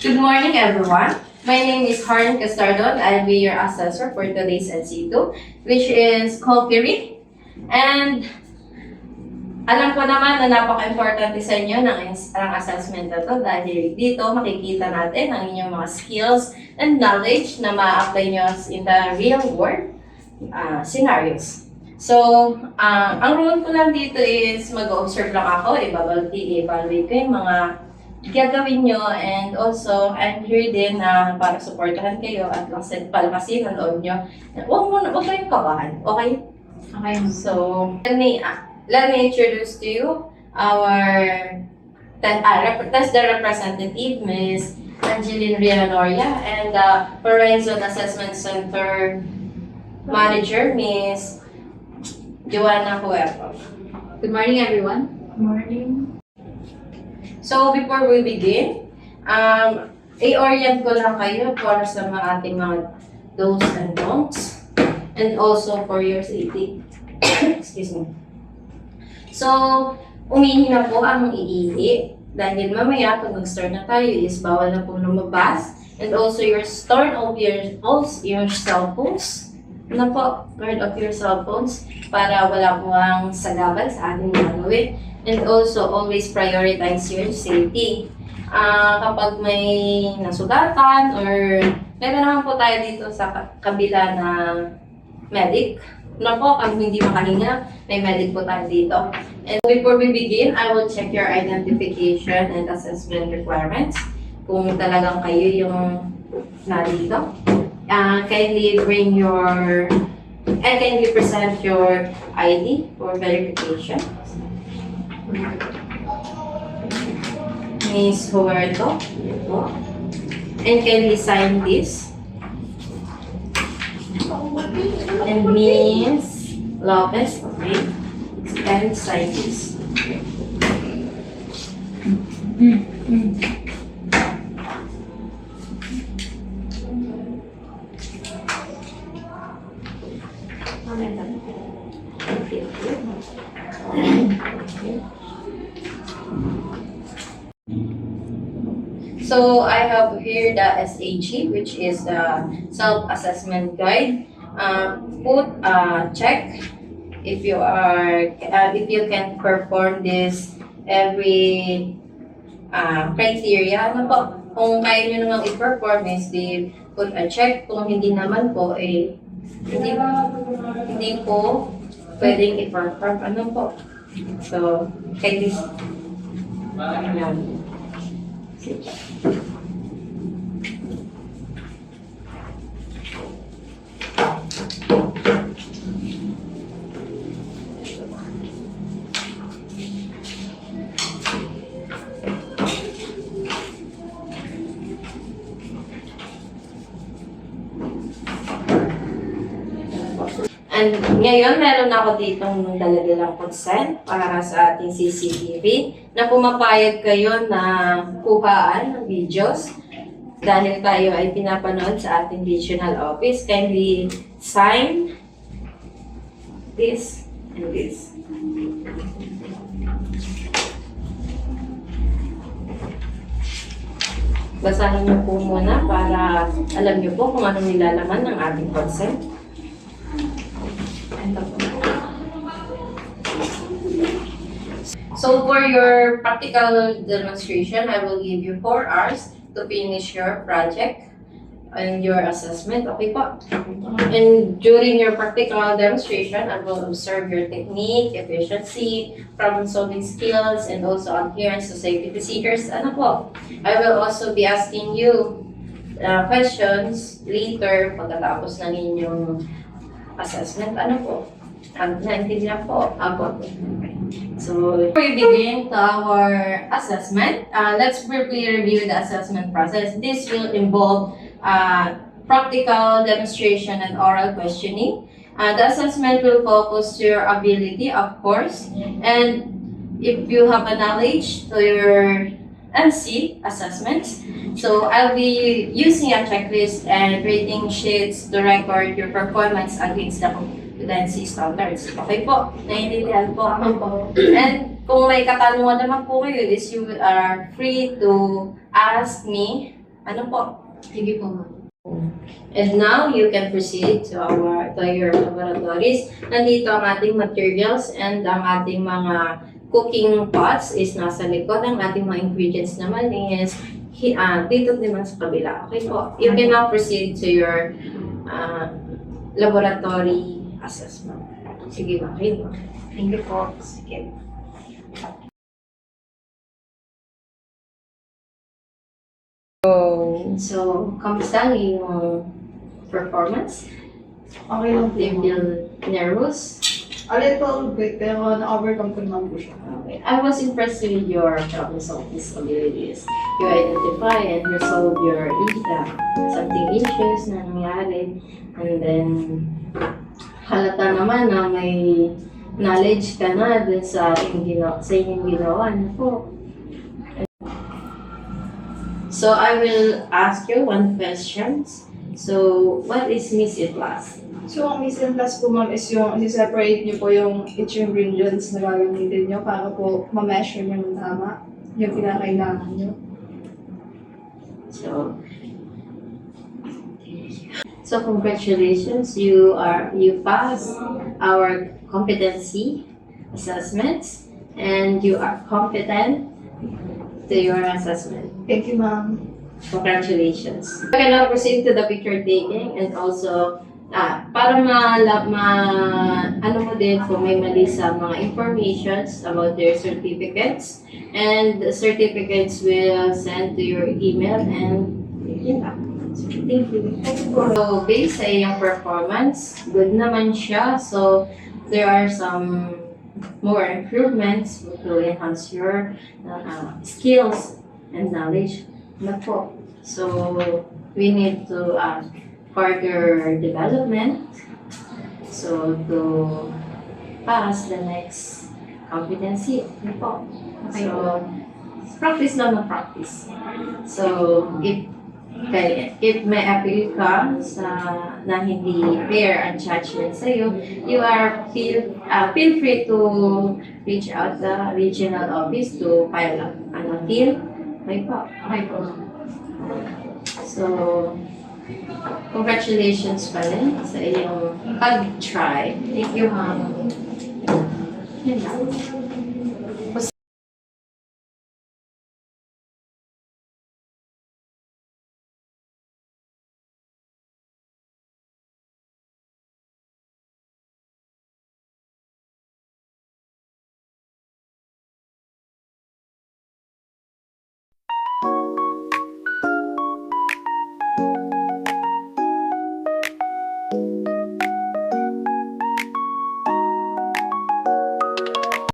Good morning, everyone. My name is Harn Castardon. I'll be your assessor for today's NC2, which is Coffee. And alam ko naman na napaka-importante sa inyo ng assessment na to dahil dito makikita natin ang inyong mga skills and knowledge na ma-apply nyo in the real world scenarios. So, ang role ko lang dito is mag-observe lang ako, i-evaluate ko yung mga gagawin nyo, and also I'm here din para supportahan kayo at palakasin ang loob nyo. Huwag kayong kabahan, okay? Okay. So, let me introduce to you our test representative, Ms. Angeline Rianoria, and the Horizon Assessment Center Manager, Ms. Joanna Huerto. Good morning, everyone. Good morning. So, before we begin, i-orient ko lang kayo para sa ating mga do's and don'ts, and also for your safety. Excuse me. So, umihi na po ang iihi dahil mamaya pag mag-start na tayo is bawal na po lumabas, and also your turn off your cell phones. Ano po, turn off your cell phones para wala po ang sagabal sa ating gagawin. And also, always prioritize your safety. Kapag may nasugatan or meron naman po tayo dito sa kabila na medic, na po, kung hindi makahinga, may medic po tayo dito. And before we begin, I will check your identification and assessment requirements. Kung talagang kayo yung narito. Kindly kindly present your ID for verification. Ms. Huerto. And kindly sign this. And Ms. Lopez, okay. And sign this. So I have here the SAG, which is the self-assessment guide. Put check if you can perform this every criteria. Ano po? Kung kaya nyo namang i-perform is put a check. Kung hindi naman po, hindi po pwedeng i-perform. Ano po? So, kay this. Ayan. And ngayon, meron ako ditong daladalang consent para sa ating CCTV na pumapayag kayo na kuhaan ng videos dahil tayo ay pinapanood sa ating regional office. Kindly sign this and this. Basahin niyo po muna para alam niyo po kung anong nilalaman ng ating consent. So for your practical demonstration, I will give you 4 hours to finish your project and your assessment. Okay po? And during your practical demonstration, I will observe your technique, efficiency, problem-solving skills, and also adherence to safety procedures. Ano po? I will also be asking you questions later pagkatapos ng inyong assessment. Ano po? Naintindihan po. Ako. So, before we begin to our assessment, let's briefly review the assessment process. This will involve practical demonstration and oral questioning. The assessment will focus your ability, of course, and if you have a knowledge to your NC assessments. So I'll be using a checklist and rating sheets to record your performance against the NC standards. Okay po? Naiintindihan po ako. And kung may katanungan naman po kayo, you are free to ask me Ano po? Sige po, ma'am. And now, you can proceed to your laboratories. Nandito ang ating materials and ang ating mga cooking pots is nasa likod. Ang ating mga ingredients naman is dito naman sa kabila. Okay po. You can now proceed to your laboratory assessment. Sige ba? Okay po. Thank you po. Sige. So, kamusta ang iyong performance? Okay lang po. Do you feel nervous? A little bit, pero na-overcome ko naman po siya. Okay. I was impressed with your problem-solving abilities. You identify and resolve your something issues na nangyari. And then, halata naman na may knowledge ka na dun sa inyong ginawa. Ano po? So, I will ask you one question. So, what is missing class? So, ang missing class po, ma'am, is yung isi-separate niyo po yung each ingredients na gagamitin niyo para po ma-measure niyo ng tama yung pinakailangan niyo. So congratulations, you passed our competency assessments and you are competent to your assessment. Thank you, ma'am. Congratulations. We can now proceed to the picture taking and also para ano mo din kung may mali sa mga informations about their certificates, and the certificates will send to your email and yun lang. So, thank you. So based sa iyong performance, good naman siya. So there are some more improvements to enhance your skills and knowledge na po. So we need to further development so to pass the next competency. Ano po? So practice lang na practice. So if may appeal ka sa na hindi fair ang judgment sa iyo, you are feel free to reach out the regional office to file an appeal. Okay po. Okay po, ma'am. So, congratulations pa rin sa iyong pag-try. Thank you, ma'am. Yun lang.